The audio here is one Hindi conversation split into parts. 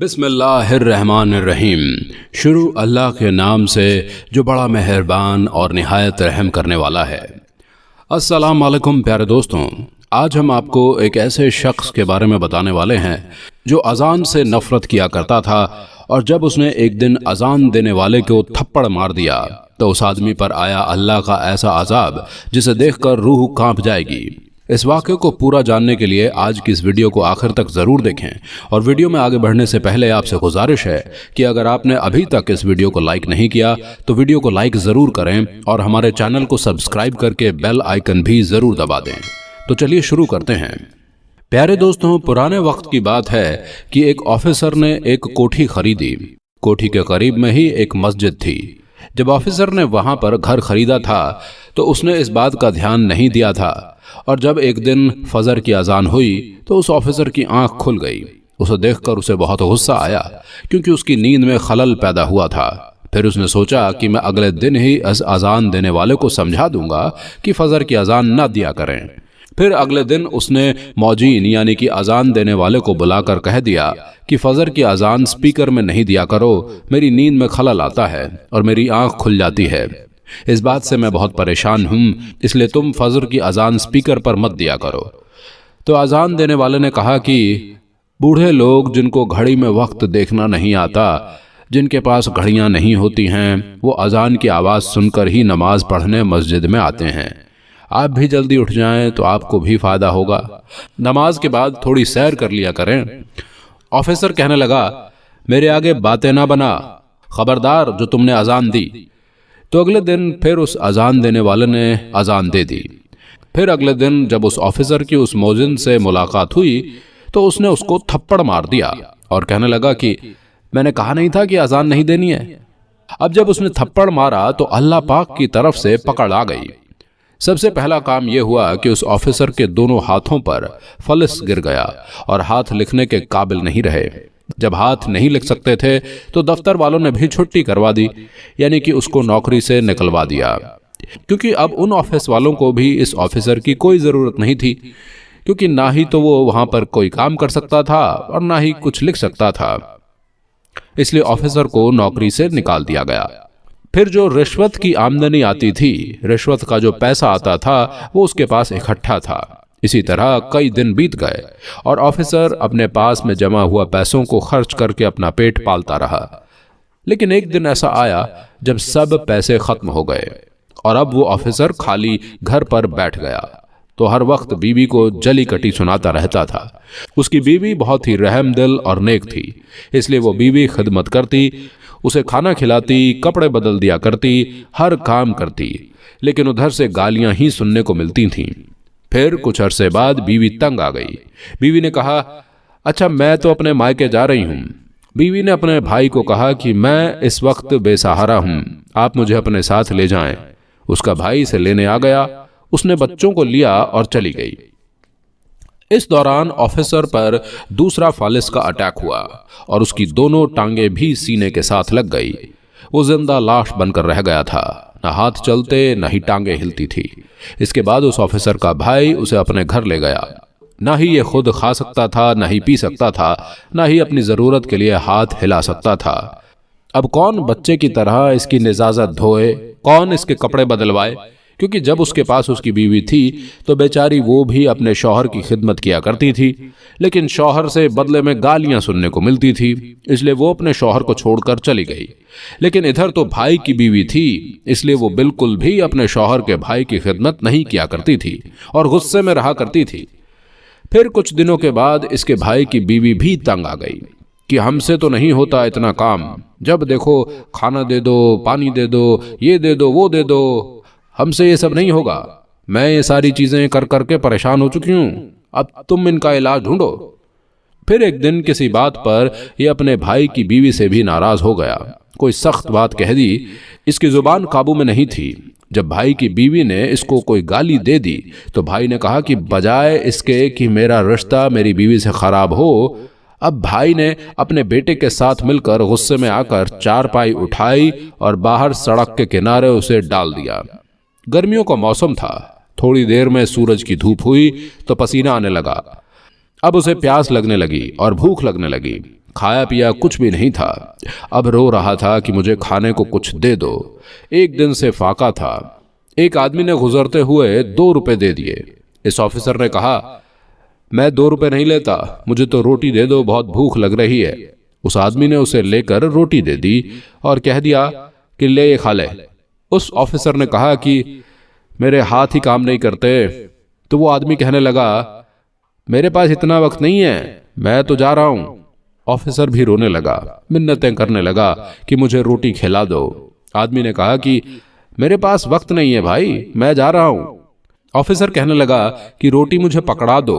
बिस्मिल्लाहिर्रहमानिर्रहीम। शुरू अल्लाह के नाम से जो बड़ा मेहरबान और निहायत रहम करने वाला है। अस्सलाम वालेकुम प्यारे दोस्तों, आज हम आपको एक ऐसे शख्स के बारे में बताने वाले हैं जो अजान से नफरत किया करता था, और जब उसने एक दिन अजान देने वाले को थप्पड़ मार दिया तो उस आदमी पर आया अल्लाह का ऐसा अजाब जिसे देखकर रूह कांप जाएगी। इस वाक़े को पूरा जानने के लिए आज की इस वीडियो को आखिर तक ज़रूर देखें। और वीडियो में आगे बढ़ने से पहले आपसे गुजारिश है कि अगर आपने अभी तक इस वीडियो को लाइक नहीं किया तो वीडियो को लाइक ज़रूर करें और हमारे चैनल को सब्सक्राइब करके बेल आइकन भी ज़रूर दबा दें। तो चलिए शुरू करते हैं। प्यारे दोस्तों, पुराने वक्त की बात है कि एक ऑफिसर ने एक कोठी खरीदी। कोठी के करीब में ही एक मस्जिद थी। जब ऑफिसर ने वहां पर घर खरीदा था तो उसने इस बात का ध्यान नहीं दिया था, और जब एक दिन फजर की अजान हुई तो उस ऑफिसर की आंख खुल गई। उसे देखकर उसे बहुत गुस्सा आया क्योंकि उसकी नींद में खलल पैदा हुआ था। फिर उसने सोचा कि मैं अगले दिन ही इस अजान देने वाले को समझा दूंगा कि फजर की अजान ना दिया करें। फिर अगले दिन उसने मौजीन यानी कि अजान देने वाले को बुलाकर कह दिया कि फजर की अजान स्पीकर में नहीं दिया करो, मेरी नींद में खलल आता है और मेरी आंख खुल जाती है। इस बात से मैं बहुत परेशान हूँ, इसलिए तुम फजर की अजान स्पीकर पर मत दिया करो। तो अजान देने वाले ने कहा कि बूढ़े लोग जिनको घड़ी में वक्त देखना नहीं आता, जिनके पास घड़ियाँ नहीं होती हैं, वो अजान की आवाज़ सुनकर ही नमाज पढ़ने मस्जिद में आते हैं। आप भी जल्दी उठ जाएं तो आपको भी फ़ायदा होगा। नमाज के बाद थोड़ी सैर कर लिया करें। ऑफिसर कहने लगा, मेरे आगे बातें ना बना, खबरदार जो तुमने अजान दी। तो अगले दिन फिर उस अजान देने वाले ने अजान दे दी। फिर अगले दिन जब उस ऑफिसर की उस मौजिन से मुलाकात हुई तो उसने उसको थप्पड़ मार दिया और कहने लगा कि मैंने कहा नहीं था कि अजान नहीं देनी है। अब जब उसने थप्पड़ मारा तो अल्लाह पाक की तरफ से पकड़ आ गई। सबसे पहला काम यह हुआ कि उस ऑफिसर के दोनों हाथों पर फलिस गिर गया और हाथ लिखने के काबिल नहीं रहे। जब हाथ नहीं लिख सकते थे तो दफ्तर वालों ने भी छुट्टी करवा दी, यानी कि उसको नौकरी से निकलवा दिया, क्योंकि अब उन ऑफिस वालों को भी इस ऑफिसर की कोई ज़रूरत नहीं थी, क्योंकि ना ही तो वो वहां पर कोई काम कर सकता था और ना ही कुछ लिख सकता था। इसलिए ऑफिसर को नौकरी से निकाल दिया गया। फिर जो रिश्वत की आमदनी आती थी, रिश्वत का जो पैसा आता था, वो उसके पास इकट्ठा था। इसी तरह कई दिन बीत गए और ऑफिसर अपने पास में जमा हुआ पैसों को खर्च करके अपना पेट पालता रहा। लेकिन एक दिन ऐसा आया जब सब पैसे खत्म हो गए और अब वो ऑफिसर खाली घर पर बैठ गया तो हर वक्त बीवी को जली कटी सुनाता रहता था। उसकी बीवी बहुत ही रहमदिल और नेक थी, इसलिए वो बीवी खिदमत करती, उसे खाना खिलाती, कपड़े बदल दिया करती, हर काम करती, लेकिन उधर से गालियां ही सुनने को मिलती थीं। फिर कुछ अरसे बाद बीवी तंग आ गई। बीवी ने कहा, अच्छा मैं तो अपने मायके जा रही हूँ। बीवी ने अपने भाई को कहा कि मैं इस वक्त बेसहारा हूँ, आप मुझे अपने साथ ले जाएं। उसका भाई इसे लेने आ गया, उसने बच्चों को लिया और चली गई। इस दौरान ऑफिसर पर दूसरा फालिस का अटैक हुआ और उसकी दोनों टांगे भी सीने के साथ लग गई। वो जिंदा लाश बनकर रह गया था, न हाथ चलते न ही टांगे हिलती थी। इसके बाद उस ऑफिसर का भाई उसे अपने घर ले गया। ना ही ये खुद खा सकता था, ना ही पी सकता था, ना ही अपनी ज़रूरत के लिए हाथ हिला सकता था। अब कौन बच्चे की तरह इसकी निजाजत धोए, कौन इसके कपड़े बदलवाए, क्योंकि जब उसके पास उसकी बीवी थी तो बेचारी वो भी अपने शौहर की खिदमत किया करती थी, लेकिन शौहर से बदले में गालियां सुनने को मिलती थी, इसलिए वो अपने शौहर को छोड़कर चली गई। लेकिन इधर तो भाई की बीवी थी, इसलिए वो बिल्कुल भी अपने शौहर के भाई की खिदमत नहीं किया करती थी और गुस्से में रहा करती थी। फिर कुछ दिनों के बाद इसके भाई की बीवी भी तंग आ गई कि हमसे तो नहीं होता इतना काम, जब देखो खाना दे दो, पानी दे दो, ये दे दो, वो दे दो, हमसे ये सब नहीं होगा। मैं ये सारी चीजें कर करके परेशान हो चुकी हूं, अब तुम इनका इलाज ढूंढो। फिर एक दिन किसी बात पर ये अपने भाई की बीवी से भी नाराज हो गया, कोई सख्त बात कह दी। इसकी जुबान काबू में नहीं थी। जब भाई की बीवी ने इसको कोई गाली दे दी तो भाई ने कहा कि बजाय इसके कि मेरा रिश्ता मेरी बीवी से खराब हो, अब भाई ने अपने बेटे के साथ मिलकर गुस्से में आकर चारपाई उठाई और बाहर सड़क के किनारे उसे डाल दिया। गर्मियों का मौसम था, थोड़ी देर में सूरज की धूप हुई तो पसीना आने लगा। अब उसे प्यास लगने लगी और भूख लगने लगी। खाया पिया कुछ भी नहीं था। अब रो रहा था कि मुझे खाने को कुछ दे दो। एक दिन से फाका था। एक आदमी ने गुजरते हुए 2 रुपए दे दिए। इस ऑफिसर ने कहा, मैं 2 रुपए नहीं लेता, मुझे तो रोटी दे दो, बहुत भूख लग रही है। उस आदमी ने उसे लेकर रोटी दे दी और कह दिया कि ले ये खा ले। उस ऑफिसर ने कहा कि मेरे हाथ ही काम नहीं करते। तो वो आदमी कहने लगा, मेरे पास इतना वक्त नहीं है, मैं तो जा रहा हूं। ऑफिसर भी रोने लगा, मिन्नतें करने लगा कि मुझे रोटी खिला दो। आदमी ने कहा कि मेरे पास वक्त नहीं है भाई, मैं जा रहा हूं। ऑफिसर कहने लगा कि रोटी मुझे पकड़ा दो।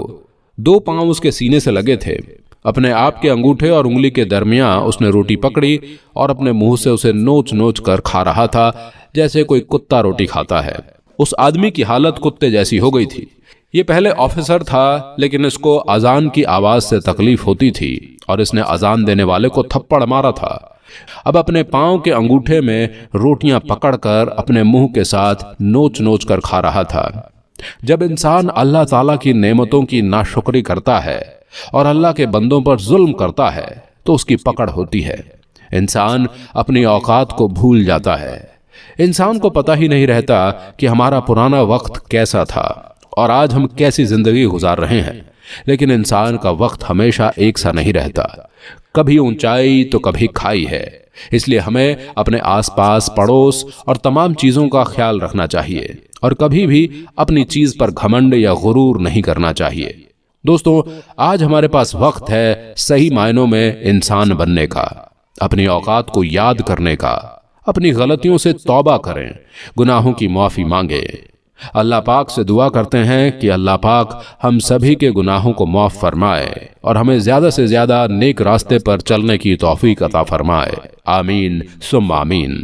2 पांव उसके सीने से लगे थे। अपने आप के अंगूठे और उंगली के दरमियान उसने रोटी पकड़ी और अपने मुंह से उसे नोच नोच कर खा रहा था, जैसे कोई कुत्ता रोटी खाता है। उस आदमी की हालत कुत्ते जैसी हो गई थी। ये पहले ऑफिसर था, लेकिन इसको अजान की आवाज से तकलीफ होती थी और इसने अजान देने वाले को थप्पड़ मारा था। अब अपने पांव के अंगूठे में रोटियां पकड़कर अपने मुंह के साथ नोच नोच कर खा रहा था। जब इंसान अल्लाह ताला की नेमतों की नाशुक्री करता है और अल्लाह के बंदों पर जुल्म करता है तो उसकी पकड़ होती है। इंसान अपनी औकात को भूल जाता है। इंसान को पता ही नहीं रहता कि हमारा पुराना वक्त कैसा था और आज हम कैसी जिंदगी गुजार रहे हैं। लेकिन इंसान का वक्त हमेशा एक सा नहीं रहता, कभी ऊंचाई तो कभी खाई है। इसलिए हमें अपने आसपास, पड़ोस और तमाम चीजों का ख्याल रखना चाहिए और कभी भी अपनी चीज पर घमंड या गुरूर नहीं करना चाहिए। दोस्तों, आज हमारे पास वक्त है सही मायनों में इंसान बनने का, अपनी औकात को याद करने का। अपनी गलतियों से तौबा करें, गुनाहों की माफी मांगे। अल्लाह पाक से दुआ करते हैं कि अल्लाह पाक हम सभी के गुनाहों को माफ फरमाए और हमें ज्यादा से ज्यादा नेक रास्ते पर चलने की तौफीक अता फरमाए। आमीन सुम्मा आमीन।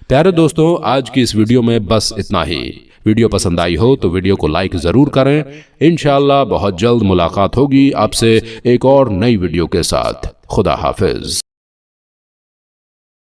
प्यारे दोस्तों, आज की इस वीडियो में बस इतना ही। वीडियो पसंद आई हो तो वीडियो को लाइक जरूर करें। इंशाअल्लाह बहुत जल्द मुलाकात होगी आपसे एक और नई वीडियो के साथ। खुदा हाफिज।